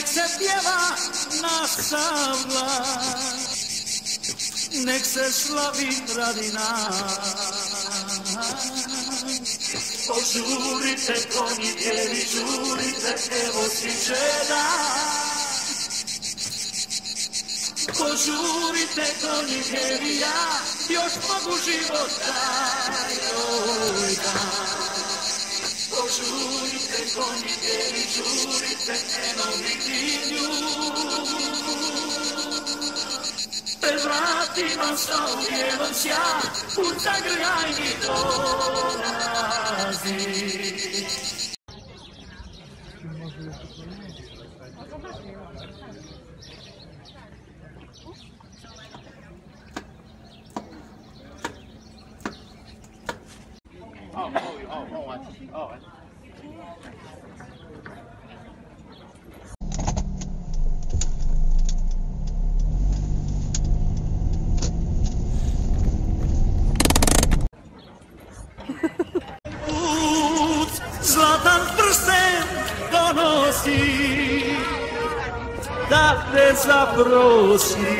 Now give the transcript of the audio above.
nek se pjeva naša vlast, nek se slavi radi nas. Požurite konji bijeli, žurite, evo stiže dan. Požurite konji bijeli, ja još mogu život daj ovaj dan. Požurite konji bijeli, žurite, eno vidim nju. Pred vratima sta u bijelom sja, u zagrljajni dolazi. Zlatan prsten donosi, da te zaprosi.